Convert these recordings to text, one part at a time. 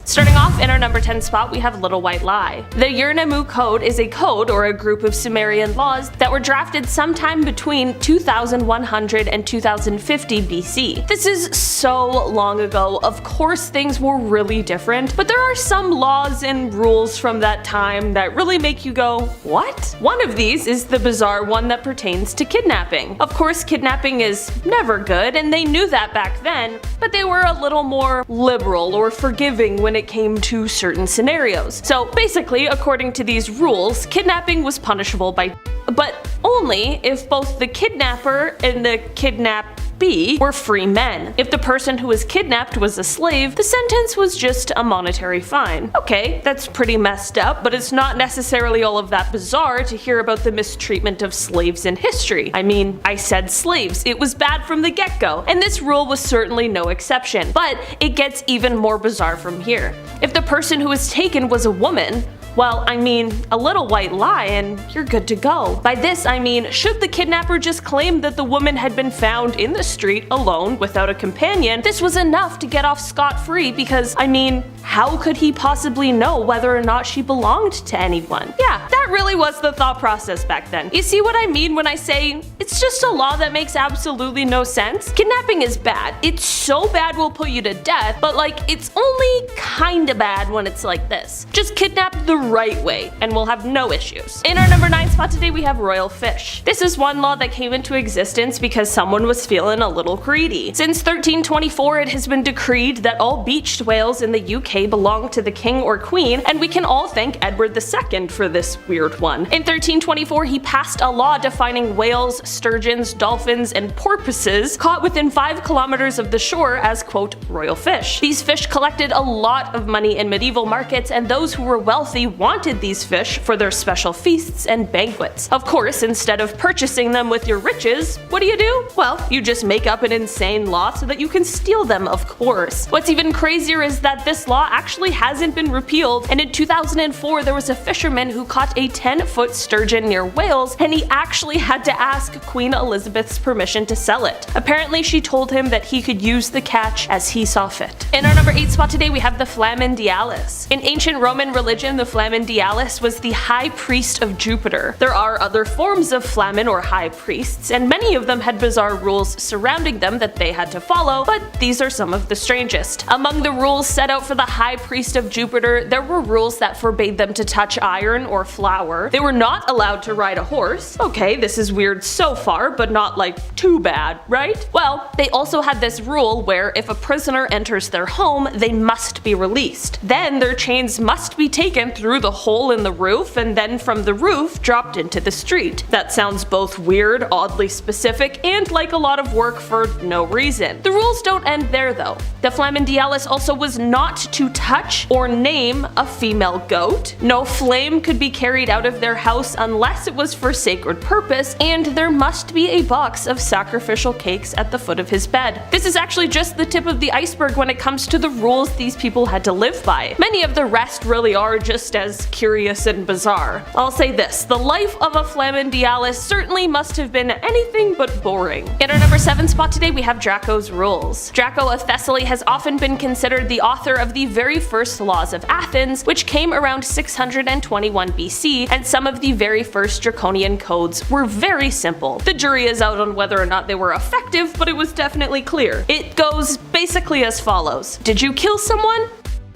Starting off in our number 10 spot, we have Little White Lie. The Ur-Nammu Code is a code or a group of Sumerian laws that were drafted sometime between 2100 and 2050 BC. This is so long ago, of course things were really different, but there are some laws and rules from that time that really make you go, what? One of these is the bizarre one that pertains to kidnapping. Of course, kidnapping is never good, and they knew that back then, but they were a little more liberal or forgiving when it came to certain scenarios. So basically, according to these rules, kidnapping was punishable by but only if both the kidnapper and the kidnappee were free men. If the person who was kidnapped was a slave, the sentence was just a monetary fine. Okay, that's pretty messed up, but it's not necessarily all of that bizarre to hear about the mistreatment of slaves in history. I mean, I said slaves. It was bad from the get-go, and this rule was certainly no exception. But it gets even more bizarre from here. If the person who was taken was a woman, well, I mean, a little white lie and you're good to go. By this I mean, should the kidnapper just claim that the woman had been found in the street alone without a companion, this was enough to get off scot-free because, I mean, how could he possibly know whether or not she belonged to anyone? Yeah, that really was the thought process back then. You see what I mean when I say it's just a law that makes absolutely no sense? Kidnapping is bad. It's so bad we'll put you to death, but like, it's only kinda bad when it's like this. Just kidnap the right way and we'll have no issues. In our number 9 spot today, we have royal fish. This is one law that came into existence because someone was feeling a little greedy. Since 1324, it has been decreed that all beached whales in the UK belong to the king or queen, and we can all thank Edward II for this weird one. In 1324, he passed a law defining whales, sturgeons, dolphins, and porpoises caught within 5 kilometers of the shore as, quote, royal fish. These fish collected a lot of money in medieval markets, and those who were wealthy wanted these fish for their special feasts and banquets. Of course, instead of purchasing them with your riches, what do? Well, you just make up an insane law so that you can steal them, of course. What's even crazier is that this law actually hasn't been repealed, and in 2004 there was a fisherman who caught a 10-foot sturgeon near Wales, and he actually had to ask Queen Elizabeth's permission to sell it. Apparently she told him that he could use the catch as he saw fit. In our number 8 spot today, we have the Flamen Dialis. In ancient Roman religion, the Flamen Dialis was the high priest of Jupiter. There are other forms of flamen or high priests, and many of them had bizarre rules surrounding them that they had to follow, but these are some of the strangest. Among the rules set out for the high priest of Jupiter, there were rules that forbade them to touch iron or flour. They were not allowed to ride a horse. Okay, this is weird so far, but not like too bad, right? Well, they also had this rule where if a prisoner enters their home, they must be released. Then their chains must be taken through the hole in the roof and then from the roof dropped into the street. That sounds both weird, oddly specific, and like a lot of work for no reason. The rules don't end there though. The Flamen Dialis also was not to touch or name a female goat. No flame could be carried out of their house unless it was for sacred purpose, and there must be a box of sacrificial cakes at the foot of his bed. This is actually just the tip of the iceberg when it comes to the rules these people had to live by. Many of the rest really are just as curious and bizarre. I'll say this, the life of a Flamen Dialis certainly must have been anything but boring. In our number 7 spot today, we have Draco's rules. Draco of Thessaly has often been considered the author of the very first laws of Athens, which came around 621 BC, and some of the very first Draconian codes were very simple. The jury is out on whether or not they were effective, but it was definitely clear. It goes basically as follows. Did you kill someone?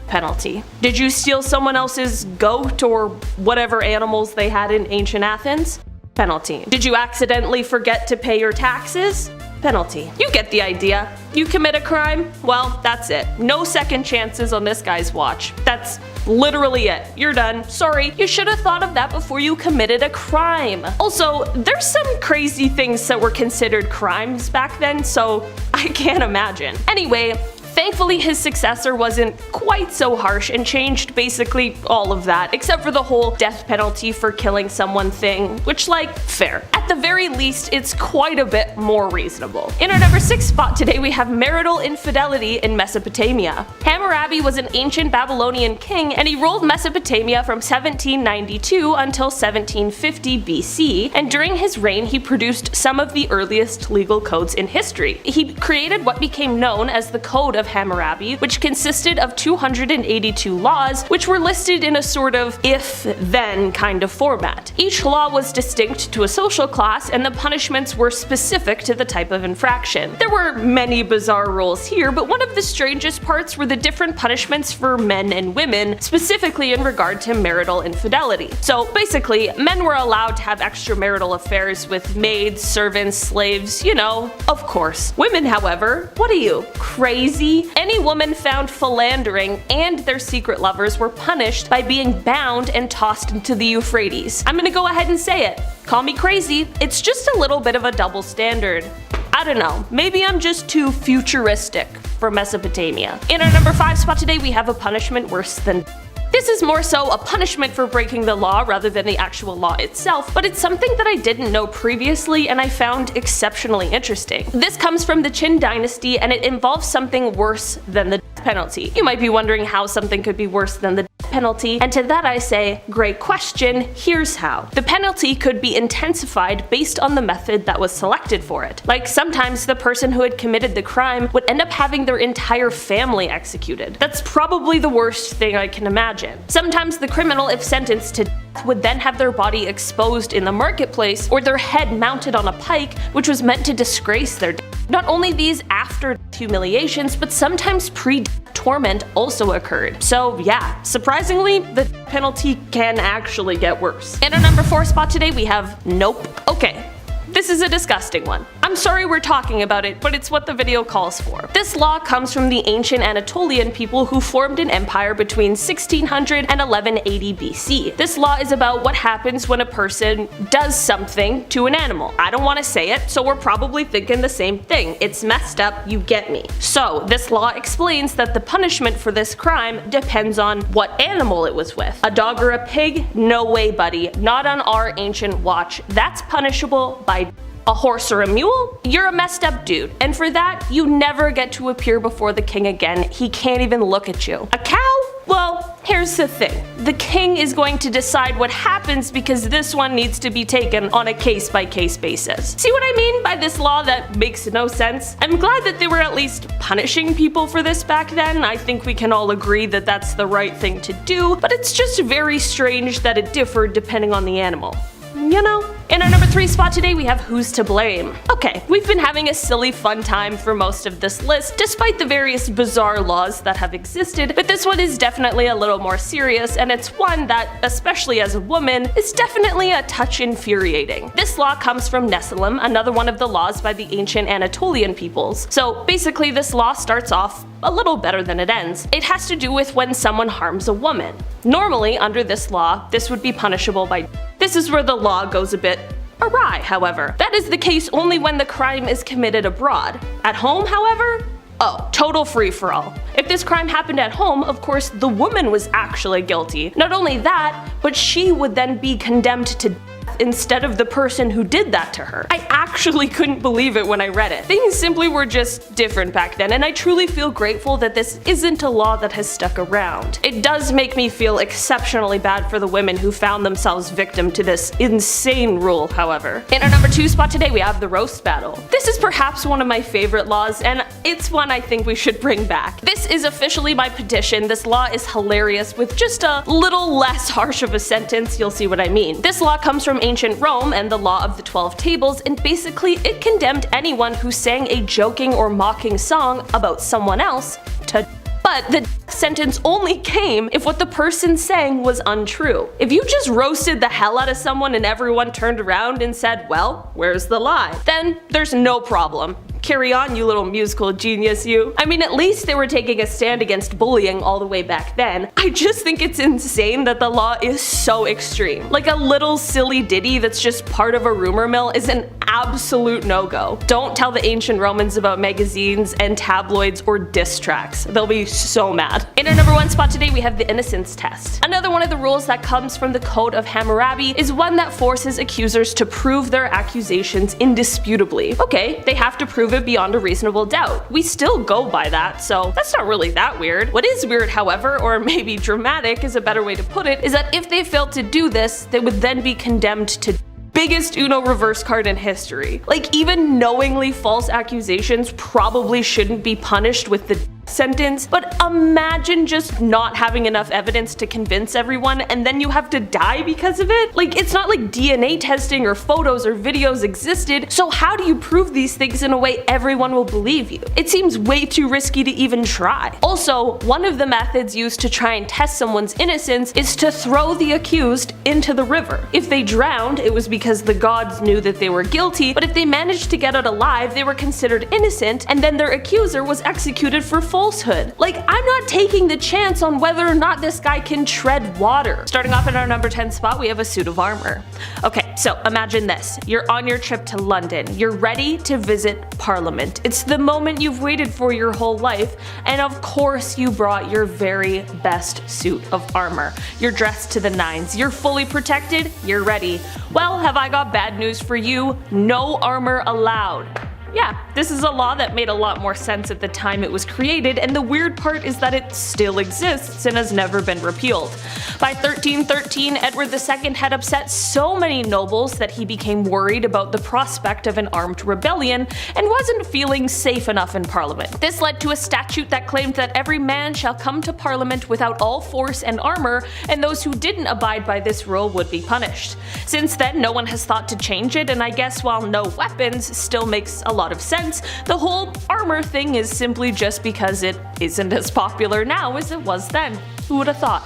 Penalty. Did you steal someone else's goat or whatever animals they had in ancient Athens? Penalty. Did you accidentally forget to pay your taxes? Penalty. You get the idea. You commit a crime? Well, that's it. No second chances on this guy's watch. That's literally it. You're done. Sorry, you should have thought of that before you committed a crime. Also, there's some crazy things that were considered crimes back then, so I can't imagine. Anyway, thankfully his successor wasn't quite so harsh and changed basically all of that, except for the whole death penalty for killing someone thing, which like, fair. At the very least, it's quite a bit more reasonable. In our number 6 spot today, we have marital infidelity in Mesopotamia. Hammurabi was an ancient Babylonian king, and he ruled Mesopotamia from 1792 until 1750 BC, and during his reign he produced some of the earliest legal codes in history. He created what became known as the Code of Hammurabi, which consisted of 282 laws, which were listed in a sort of if-then kind of format. Each law was distinct to a social class, and the punishments were specific to the type of infraction. There were many bizarre rules here, but one of the strangest parts were the different punishments for men and women, specifically in regard to marital infidelity. So basically, men were allowed to have extramarital affairs with maids, servants, slaves, you know, of course. Women, however, what are you, crazy? Any woman found philandering and their secret lovers were punished by being bound and tossed into the Euphrates. I'm gonna go ahead and say it. Call me crazy, it's just a little bit of a double standard. I don't know, maybe I'm just too futuristic for Mesopotamia. In our number 5 spot today, we have a punishment worse than This is more so a punishment for breaking the law rather than the actual law itself, but it's something that I didn't know previously and I found exceptionally interesting. This comes from the Qin dynasty and it involves something worse than the death penalty. You might be wondering how something could be worse than the death penalty, and to that I say, great question, here's how. The penalty could be intensified based on the method that was selected for it. Like sometimes the person who had committed the crime would end up having their entire family executed. That's probably the worst thing I can imagine. Sometimes the criminal, if sentenced to death, would then have their body exposed in the marketplace or their head mounted on a pike, which was meant to disgrace their death. Not only these after humiliations, but sometimes pre-death torment also occurred. So yeah, surprisingly, the penalty can actually get worse. In our number 4 spot today, we have nope. Okay. This is a disgusting one. I'm sorry we're talking about it, but it's what the video calls for. This law comes from the ancient Anatolian people who formed an empire between 1600 and 1180 BC. This law is about what happens when a person does something to an animal. I don't want to say it, so we're probably thinking the same thing. It's messed up, you get me. So this law explains that the punishment for this crime depends on what animal it was with. A dog or a pig? No way, buddy. Not on our ancient watch. That's punishable by a horse or a mule? You're a messed up dude, and for that, you never get to appear before the king again. He can't even look at you. A cow? Well, here's the thing. The king is going to decide what happens because this one needs to be taken on a case-by-case basis. See what I mean by this law that makes no sense? I'm glad that they were at least punishing people for this back then. I think we can all agree that that's the right thing to do, but it's just very strange that it differed depending on the animal. You know? In our number 3 spot today, we have who's to blame. Okay, we've been having a silly fun time for most of this list, despite the various bizarre laws that have existed, but this one is definitely a little more serious, and it's one that, especially as a woman, is definitely a touch infuriating. This law comes from Nephilim, another one of the laws by the ancient Anatolian peoples. So basically this law starts off a little better than it ends. It has to do with when someone harms a woman. Normally, under this law, this would be punishable by This is where the law goes a bit awry, however. That is the case only when the crime is committed abroad. At home, however, oh, total free-for-all. If this crime happened at home, of course, the woman was actually guilty. Not only that, but she would then be condemned to death instead of the person who did that to her. I actually couldn't believe it when I read it. Things simply were just different back then, and I truly feel grateful that this isn't a law that has stuck around. It does make me feel exceptionally bad for the women who found themselves victim to this insane rule, however. In our number 2 spot today, we have the roast battle. This is perhaps one of my favorite laws, and it's one I think we should bring back. This is officially my petition. This law is hilarious with just a little less harsh of a sentence. You'll see what I mean. This law comes from ancient Rome and the law of the 12 tables, and basically it condemned anyone who sang a joking or mocking song about someone else to but the sentence only came if what the person sang was untrue. If you just roasted the hell out of someone and everyone turned around and said, well, where's the lie? Then there's no problem. Carry on, you little musical genius, you. I mean, at least they were taking a stand against bullying all the way back then. I just think it's insane that the law is so extreme. Like a little silly ditty that's just part of a rumor mill is an absolute no-go. Don't tell the ancient Romans about magazines and tabloids or diss tracks. They'll be so mad. In our number 1 spot today, we have the innocence test. Another one of the rules that comes from the Code of Hammurabi is one that forces accusers to prove their accusations indisputably. Okay, they have to prove it beyond a reasonable doubt. We still go by that, so that's not really that weird. What is weird, however, or maybe dramatic is a better way to put it, is that if they failed to do this, they would then be condemned to biggest Uno reverse card in history. Like, even knowingly false accusations probably shouldn't be punished with the sentence, but imagine just not having enough evidence to convince everyone and then you have to die because of it? Like, it's not like DNA testing or photos or videos existed, so how do you prove these things in a way everyone will believe you? It seems way too risky to even try. Also, one of the methods used to try and test someone's innocence is to throw the accused into the river. If they drowned, it was because the gods knew that they were guilty, but if they managed to get out alive, they were considered innocent, and then their accuser was executed for falsehood. Like, I'm not taking the chance on whether or not this guy can tread water. Starting off at our number 10 spot, we have a suit of armor. Okay, so imagine this. You're on your trip to London. You're ready to visit Parliament. It's the moment you've waited for your whole life, and of course you brought your very best suit of armor. You're dressed to the nines. You're fully protected. You're ready. Well, have I got bad news for you? No armor allowed. Yeah, this is a law that made a lot more sense at the time it was created, and the weird part is that it still exists and has never been repealed. By 1313, Edward II had upset so many nobles that he became worried about the prospect of an armed rebellion and wasn't feeling safe enough in Parliament. This led to a statute that claimed that every man shall come to Parliament without all force and armor, and those who didn't abide by this rule would be punished. Since then, no one has thought to change it, and I guess while no weapons still makes a lot of sense, the whole armor thing is simply just because it isn't as popular now as it was then. Who would have thought?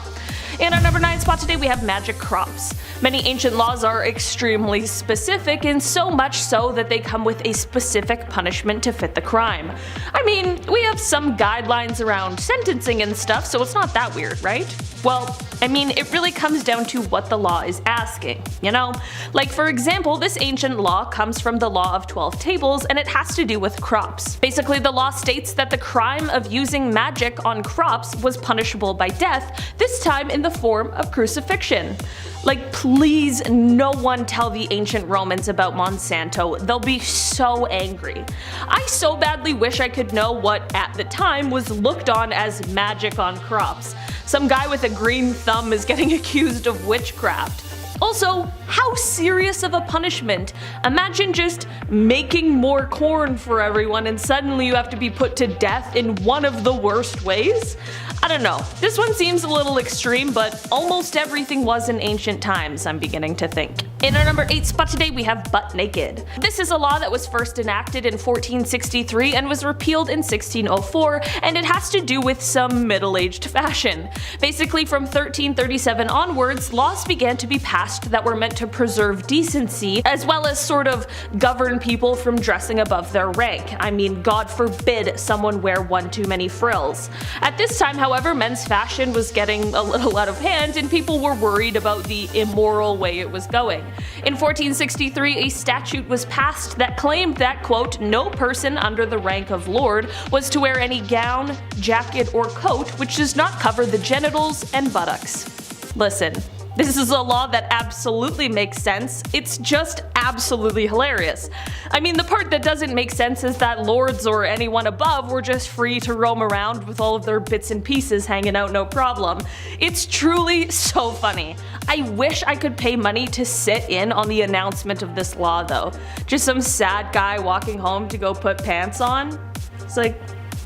In our number 9 spot today, we have magic crops. Many ancient laws are extremely specific, and so much so that they come with a specific punishment to fit the crime. I mean, we have some guidelines around sentencing and stuff, so it's not that weird, right? Well, I mean, it really comes down to what the law is asking, you know? Like, for example, this ancient law comes from the Law of 12 Tables, and it has to do with crops. Basically, the law states that the crime of using magic on crops was punishable by death, this time in the form of crucifixion. Like, please, no one tell the ancient Romans about Monsanto. They'll be so angry. I so badly wish I could know what, at the time, was looked on as magic on crops. Some guy with a green thumb is getting accused of witchcraft. Also, how serious of a punishment? Imagine just making more corn for everyone and suddenly you have to be put to death in one of the worst ways? I don't know. This one seems a little extreme, but almost everything was in ancient times, I'm beginning to think. In our number 8 spot today, we have butt naked. This is a law that was first enacted in 1463 and was repealed in 1604, and it has to do with some middle-aged fashion. Basically, from 1337 onwards, laws began to be passed that were meant to preserve decency, as well as sort of govern people from dressing above their rank. I mean, God forbid someone wear one too many frills. At this time, however, men's fashion was getting a little out of hand, and people were worried about the immoral way it was going. In 1463, a statute was passed that claimed that, quote, no person under the rank of lord was to wear any gown, jacket, or coat which does not cover the genitals and buttocks. Listen, this is a law that absolutely makes sense. It's just absolutely hilarious. I mean, the part that doesn't make sense is that lords or anyone above were just free to roam around with all of their bits and pieces hanging out no problem. It's truly so funny. I wish I could pay money to sit in on the announcement of this law though. Just some sad guy walking home to go put pants on. It's like,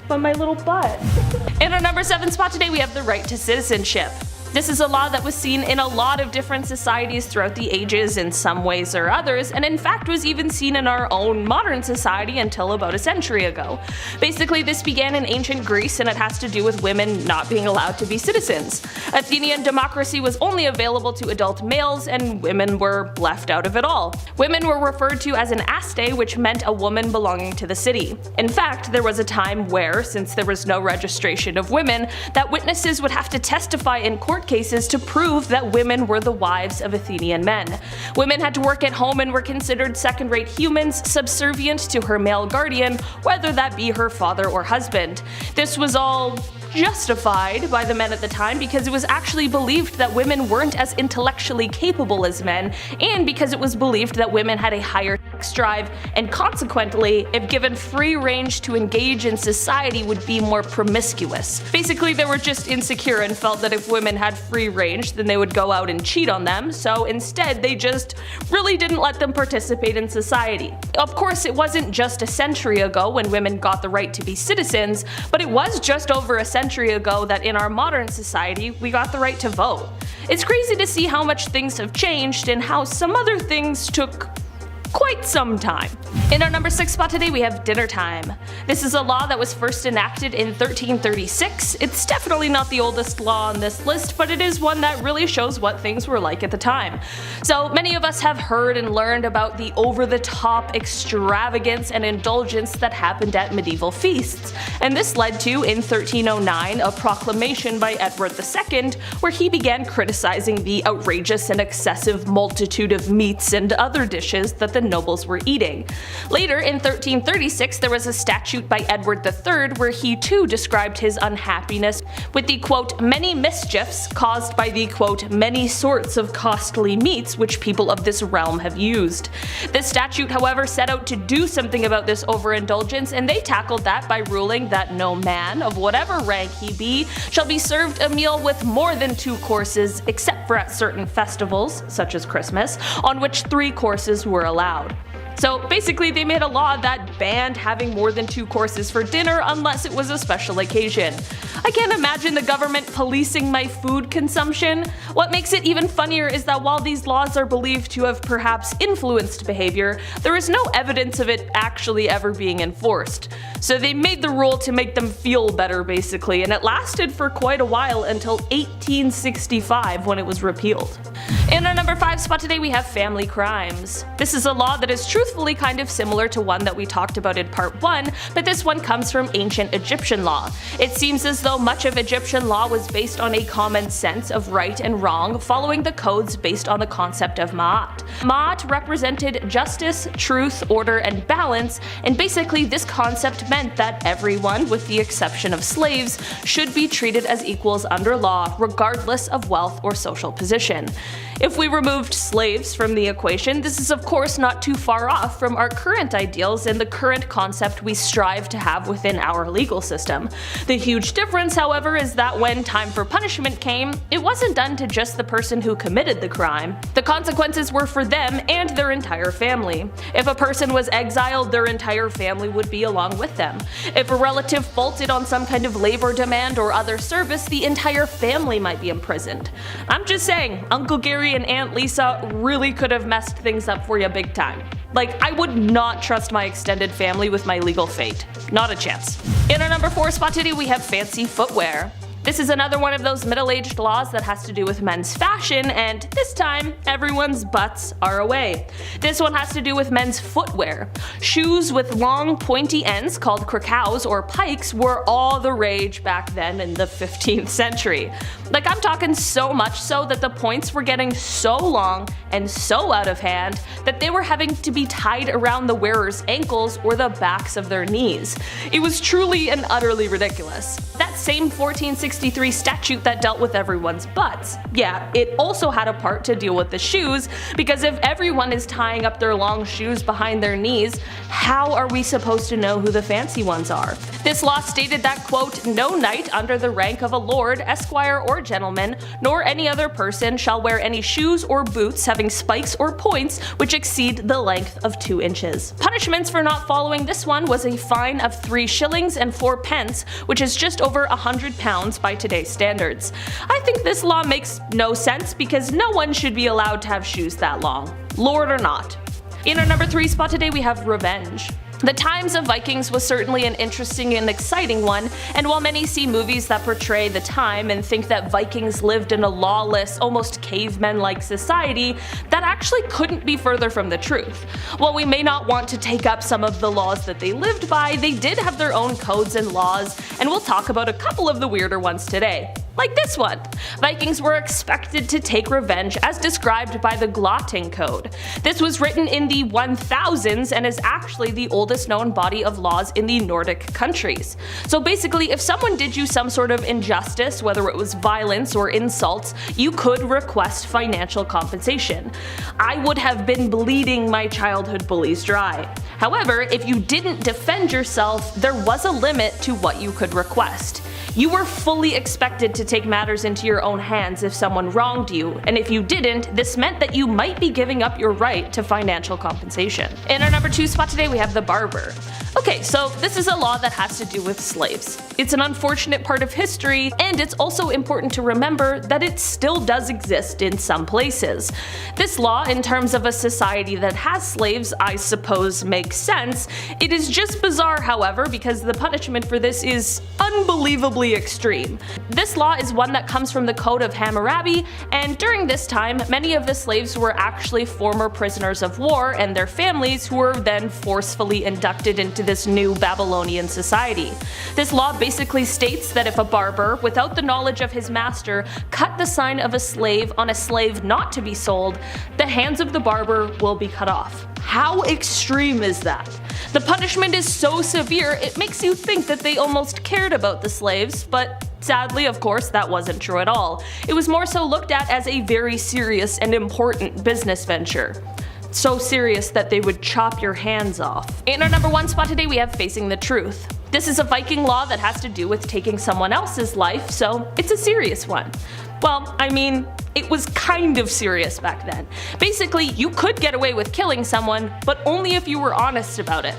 but my little butt. In our number 7 spot today, we have the right to citizenship. This is a law that was seen in a lot of different societies throughout the ages in some ways or others, and in fact was even seen in our own modern society until about a century ago. Basically, this began in ancient Greece and it has to do with women not being allowed to be citizens. Athenian democracy was only available to adult males and women were left out of it all. Women were referred to as an aste, which meant a woman belonging to the city. In fact, there was a time where, since there was no registration of women, that witnesses would have to testify in court cases to prove that women were the wives of Athenian men. Women had to work at home and were considered second-rate humans, subservient to her male guardian, whether that be her father or husband. This was all justified by the men at the time because it was actually believed that women weren't as intellectually capable as men, and because it was believed that women had a higher sex drive, and consequently, if given free range to engage in society, would be more promiscuous. Basically, they were just insecure and felt that if women had free range, then they would go out and cheat on them, so instead they just really didn't let them participate in society. Of course, it wasn't just a century ago when women got the right to be citizens, but it was just over a century ago that in our modern society, we got the right to vote. It's crazy to see how much things have changed and how some other things took quite some time. In our number 6 spot today, we have dinner time. This is a law that was first enacted in 1336. It's definitely not the oldest law on this list, but it is one that really shows what things were like at the time. So many of us have heard and learned about the over-the-top extravagance and indulgence that happened at medieval feasts, and this led to, in 1309, a proclamation by Edward II where he began criticizing the outrageous and excessive multitude of meats and other dishes that the nobles were eating. Later, in 1336, there was a statute by Edward III where he too described his unhappiness with the quote, many mischiefs caused by the quote, many sorts of costly meats which people of this realm have used. This statute, however, set out to do something about this overindulgence, and they tackled that by ruling that no man, of whatever rank he be, shall be served a meal with more than 2 courses, except for at certain festivals, such as Christmas, on which 3 courses were allowed. So basically they made a law that banned having more than 2 courses for dinner unless it was a special occasion. I can't imagine the government policing my food consumption. What makes it even funnier is that while these laws are believed to have perhaps influenced behavior, there is no evidence of it actually ever being enforced. So they made the rule to make them feel better basically, and it lasted for quite a while until 1865 when it was repealed. In our number 5 spot today, we have family crimes. This is a law that is truthfully kind of similar to one that we talked about in part 1, but this one comes from ancient Egyptian law. It seems as though much of Egyptian law was based on a common sense of right and wrong, following the codes based on the concept of ma'at. Ma'at represented justice, truth, order, and balance, and basically this concept meant that everyone, with the exception of slaves, should be treated as equals under law, regardless of wealth or social position. If we removed slaves from the equation, this is of course not too far off from our current ideals and the current concept we strive to have within our legal system. The huge difference, however, is that when time for punishment came, it wasn't done to just the person who committed the crime. The consequences were for them and their entire family. If a person was exiled, their entire family would be along with them. If a relative faulted on some kind of labor demand or other service, the entire family might be imprisoned. I'm just saying, Uncle Gary and Aunt Lisa really could have messed things up for you big time. Like, I would not trust my extended family with my legal fate. Not a chance. In our number 4 spot today, we have fancy footwear. This is another one of those middle-aged laws that has to do with men's fashion, and this time, everyone's butts are away. This one has to do with men's footwear. Shoes with long, pointy ends called krakows or pikes were all the rage back then in the 15th century. Like, I'm talking so much so that the points were getting so long and so out of hand that they were having to be tied around the wearer's ankles or the backs of their knees. It was truly and utterly ridiculous. That same 1463 statute that dealt with everyone's butts, yeah, it also had a part to deal with the shoes, because if everyone is tying up their long shoes behind their knees, how are we supposed to know who the fancy ones are? This law stated that, quote, no knight under the rank of a lord, esquire, or gentleman, nor any other person shall wear any shoes or boots having spikes or points which exceed the length of 2 inches. Punishments for not following this one was a fine of 3 shillings and 4 pence, which is just over £100 by today's standards. I think this law makes no sense because no one should be allowed to have shoes that long, lord or not. In our number 3 spot today, we have revenge. The times of Vikings was certainly an interesting and exciting one, and while many see movies that portray the time and think that Vikings lived in a lawless, almost cavemen-like society, that actually couldn't be further from the truth. While we may not want to take up some of the laws that they lived by, they did have their own codes and laws, and we'll talk about a couple of the weirder ones today. Like this one. Vikings were expected to take revenge as described by the Glotting Code. This was written in the 1000s and is actually the oldest known body of laws in the Nordic countries. So basically, if someone did you some sort of injustice, whether it was violence or insults, you could request financial compensation. I would have been bleeding my childhood bullies dry. However, if you didn't defend yourself, there was a limit to what you could request. You were fully expected to take matters into your own hands if someone wronged you, and if you didn't, this meant that you might be giving up your right to financial compensation. In our number 2 spot today, we have the Barber. Okay, so this is a law that has to do with slaves. It's an unfortunate part of history, and it's also important to remember that it still does exist in some places. This law, in terms of a society that has slaves, I suppose makes sense. It is just bizarre, however, because the punishment for this is unbelievably extreme. This law is one that comes from the Code of Hammurabi, and during this time, many of the slaves were actually former prisoners of war and their families who were then forcefully inducted into this new Babylonian society. This law basically states that if a barber, without the knowledge of his master, cut the sign of a slave on a slave not to be sold, the hands of the barber will be cut off. How extreme is that? The punishment is so severe it makes you think that they almost cared about the slaves, but sadly, of course, that wasn't true at all. It was more so looked at as a very serious and important business venture. So serious that they would chop your hands off. In our number 1 spot today, we have Facing the Truth. This is a Viking law that has to do with taking someone else's life, so it's a serious one. Well, I mean, it was kind of serious back then. Basically, you could get away with killing someone, but only if you were honest about it.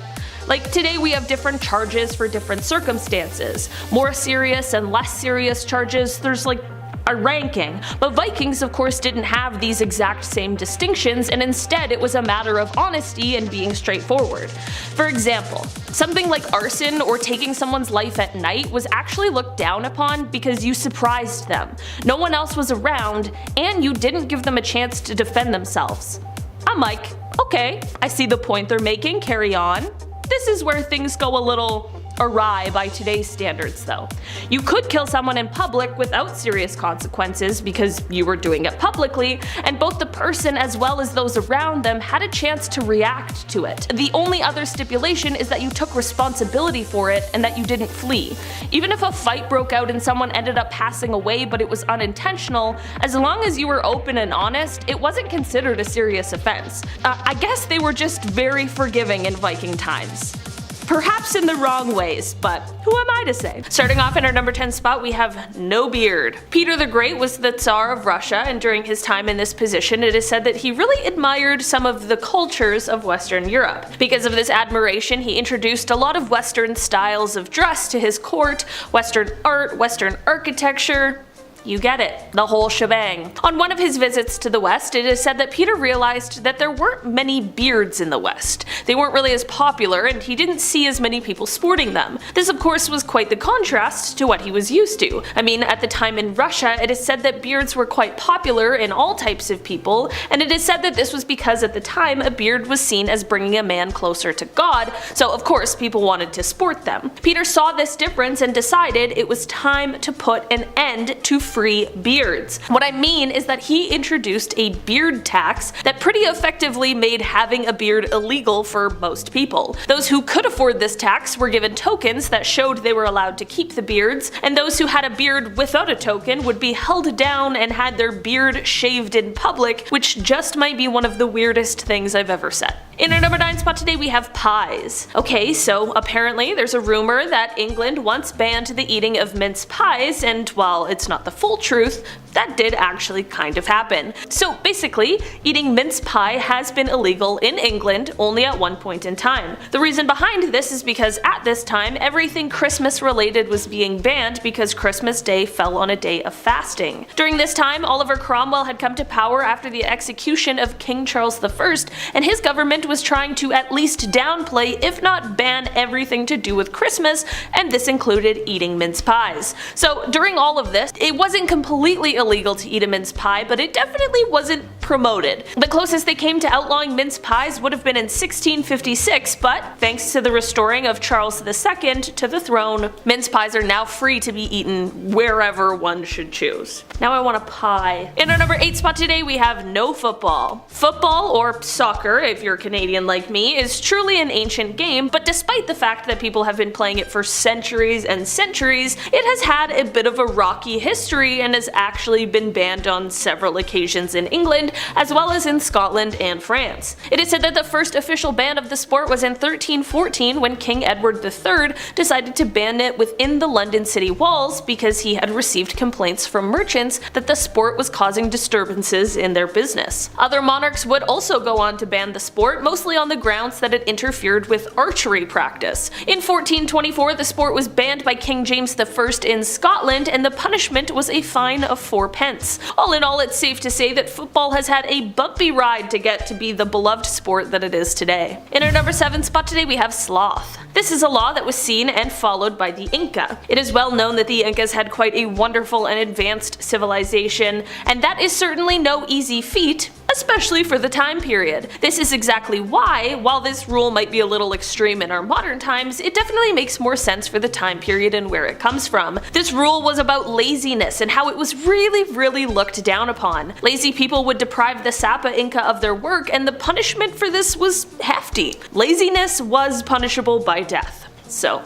Like today we have different charges for different circumstances. More serious and less serious charges, there's like a ranking, but Vikings of course didn't have these exact same distinctions, and instead it was a matter of honesty and being straightforward. For example, something like arson or taking someone's life at night was actually looked down upon because you surprised them. No one else was around, and you didn't give them a chance to defend themselves. I'm like, okay, I see the point they're making, carry on. This is where things go a little awry by today's standards though. You could kill someone in public without serious consequences because you were doing it publicly, and both the person as well as those around them had a chance to react to it. The only other stipulation is that you took responsibility for it and that you didn't flee. Even if a fight broke out and someone ended up passing away but it was unintentional, as long as you were open and honest, it wasn't considered a serious offense. I guess they were just very forgiving in Viking times. Perhaps in the wrong ways, but who am I to say? Starting off in our number 10 spot, we have no beard. Peter the Great was the Tsar of Russia, and during his time in this position, it is said that he really admired some of the cultures of Western Europe. Because of this admiration, he introduced a lot of Western styles of dress to his court, Western art, Western architecture. You get it, the whole shebang. On one of his visits to the West, it is said that Peter realized that there weren't many beards in the West. They weren't really as popular, and he didn't see as many people sporting them. This of course was quite the contrast to what he was used to. I mean, at the time in Russia, it is said that beards were quite popular in all types of people, and it is said that this was because at the time a beard was seen as bringing a man closer to God, so of course people wanted to sport them. Peter saw this difference and decided it was time to put an end to free beards. What I mean is that he introduced a beard tax that pretty effectively made having a beard illegal for most people. Those who could afford this tax were given tokens that showed they were allowed to keep the beards, and those who had a beard without a token would be held down and had their beard shaved in public, which just might be one of the weirdest things I've ever said. In our number 9 spot today, we have pies. Okay, so apparently there's a rumor that England once banned the eating of mince pies, and while it's not the full truth, that did actually kind of happen. So basically, eating mince pie has been illegal in England only at one point in time. The reason behind this is because at this time, everything Christmas related was being banned because Christmas Day fell on a day of fasting. During this time, Oliver Cromwell had come to power after the execution of King Charles I, and his government was trying to at least downplay, if not ban, everything to do with Christmas, and this included eating mince pies. So during all of this, it wasn't completely illegal to eat a mince pie, but it definitely wasn't promoted. The closest they came to outlawing mince pies would have been in 1656, but thanks to the restoring of Charles II to the throne, mince pies are now free to be eaten wherever one should choose. Now I want a pie. In our number 8 spot today, we have no football. Football, or soccer if you're Canadian like me, is truly an ancient game, but despite the fact that people have been playing it for centuries and centuries, it has had a bit of a rocky history and has actually been banned on several occasions in England, as well as in Scotland and France. It is said that the first official ban of the sport was in 1314 when King Edward III decided to ban it within the London city walls because he had received complaints from merchants that the sport was causing disturbances in their business. Other monarchs would also go on to ban the sport, mostly on the grounds that it interfered with archery practice. In 1424, the sport was banned by King James I in Scotland, and the punishment was a fine of 4 pence. All in all, it's safe to say that football has had a bumpy ride to get to be the beloved sport that it is today. In our number 7 spot today, we have sloth. This is a law that was seen and followed by the Inca. It is well known that the Incas had quite a wonderful and advanced civilization, and that is certainly no easy feat, especially for the time period. This is exactly why, while this rule might be a little extreme in our modern times, it definitely makes more sense for the time period and where it comes from. This rule was about laziness and how it was really looked down upon. Lazy people would deprive the Sapa Inca of their work, and the punishment for this was hefty. Laziness was punishable by death. So,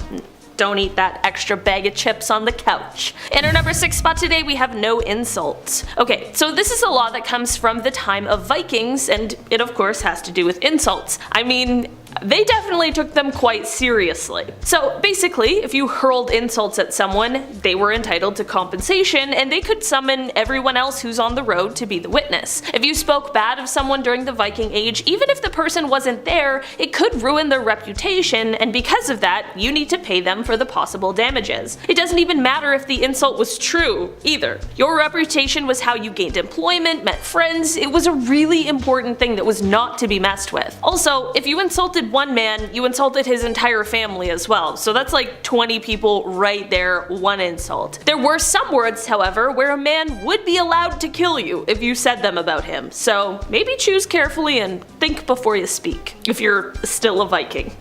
don't eat that extra bag of chips on the couch. In our number 6 spot today, we have no insults. Okay, so this is a law that comes from the time of Vikings, and it of course has to do with insults. I mean, they definitely took them quite seriously. So basically, if you hurled insults at someone, they were entitled to compensation, and they could summon everyone else who's on the road to be the witness. If you spoke bad of someone during the Viking Age, even if the person wasn't there, it could ruin their reputation, and because of that, you need to pay them for the possible damages. It doesn't even matter if the insult was true, either. Your reputation was how you gained employment, met friends. It was a really important thing that was not to be messed with. Also, if you insulted one man, you insulted his entire family as well, so that's like 20 people right there, one insult. There were some words, however, where a man would be allowed to kill you if you said them about him, so maybe choose carefully and think before you speak, if you're still a Viking.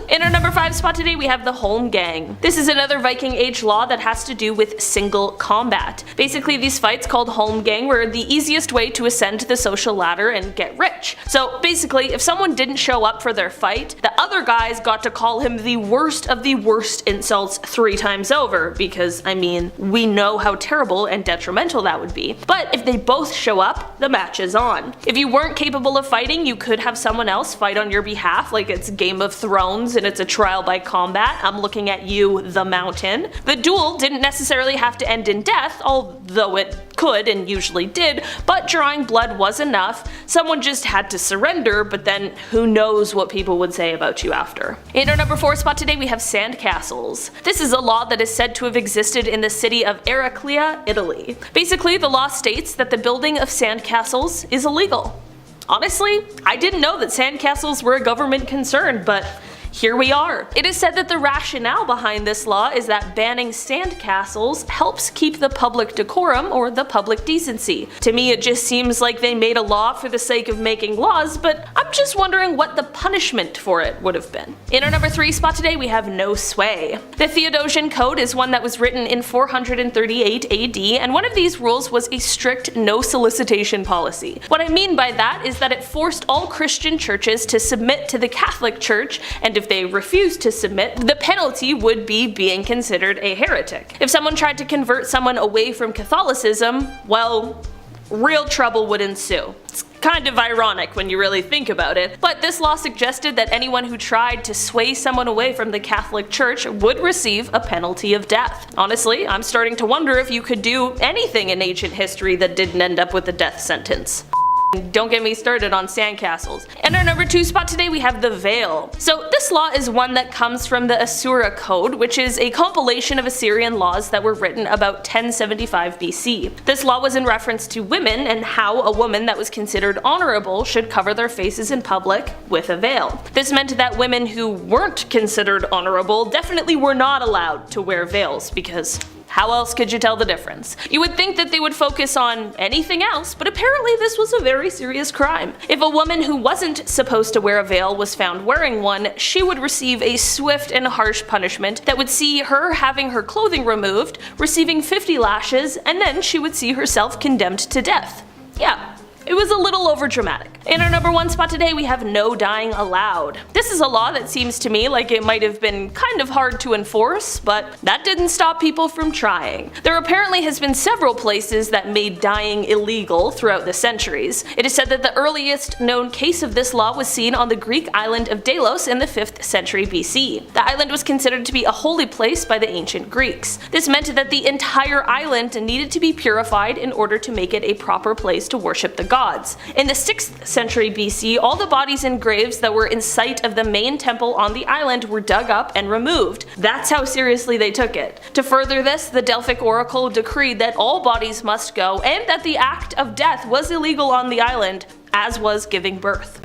In our number 5 spot today, we have the Holmgang. This is another Viking Age law that has to do with single combat. Basically, these fights called Holmgang were the easiest way to ascend the social ladder and get rich. So basically, if someone didn't show up for their fight, the other guys got to call him the worst of the worst insults 3 times over, because, I mean, we know how terrible and detrimental that would be. But if they both show up, the match is on. If you weren't capable of fighting, you could have someone else fight on your behalf, like it's Game of Thrones and it's a trial by combat. I'm looking at you, the Mountain. The duel didn't necessarily have to end in death, although it could and usually did, but drawing blood was enough. Someone just had to surrender, but then who knows what people would say about you after. In our number 4 spot today, we have Sandcastles. This is a law that is said to have existed in the city of Eraclea, Italy. Basically, the law states that the building of sandcastles is illegal. Honestly, I didn't know that sandcastles were a government concern, but here we are. It is said that the rationale behind this law is that banning sandcastles helps keep the public decorum or the public decency. To me, it just seems like they made a law for the sake of making laws, but I'm just wondering what the punishment for it would have been. In our number 3 spot today, we have no sway. The Theodosian Code is one that was written in 438 AD, and one of these rules was a strict no solicitation policy. What I mean by that is that it forced all Christian churches to submit to the Catholic Church, and if they refused to submit, the penalty would be being considered a heretic. If someone tried to convert someone away from Catholicism, well, real trouble would ensue. It's kind of ironic when you really think about it, but this law suggested that anyone who tried to sway someone away from the Catholic Church would receive a penalty of death. Honestly, I'm starting to wonder if you could do anything in ancient history that didn't end up with a death sentence. Don't get me started on sandcastles. In our number 2 spot today, we have the veil. So this law is one that comes from the Asura Code, which is a compilation of Assyrian laws that were written about 1075 BC. This law was in reference to women and how a woman that was considered honorable should cover their faces in public with a veil. This meant that women who weren't considered honorable definitely were not allowed to wear veils, because How else could you tell the difference? You would think that they would focus on anything else, but apparently this was a very serious crime. If a woman who wasn't supposed to wear a veil was found wearing one, she would receive a swift and harsh punishment that would see her having her clothing removed, receiving 50 lashes, and then she would see herself condemned to death. Yeah. It was a little overdramatic. In our number 1 spot today we have no dyeing allowed. This is a law that seems to me like it might have been kind of hard to enforce, but that didn't stop people from trying. There apparently has been several places that made dyeing illegal throughout the centuries. It is said that the earliest known case of this law was seen on the Greek island of Delos in the 5th century BC. The island was considered to be a holy place by the ancient Greeks. This meant that the entire island needed to be purified in order to make it a proper place to worship the gods. In the 6th century BC, all the bodies and graves that were in sight of the main temple on the island were dug up and removed. That's how seriously they took it. To further this, the Delphic oracle decreed that all bodies must go and that the act of death was illegal on the island, as was giving birth.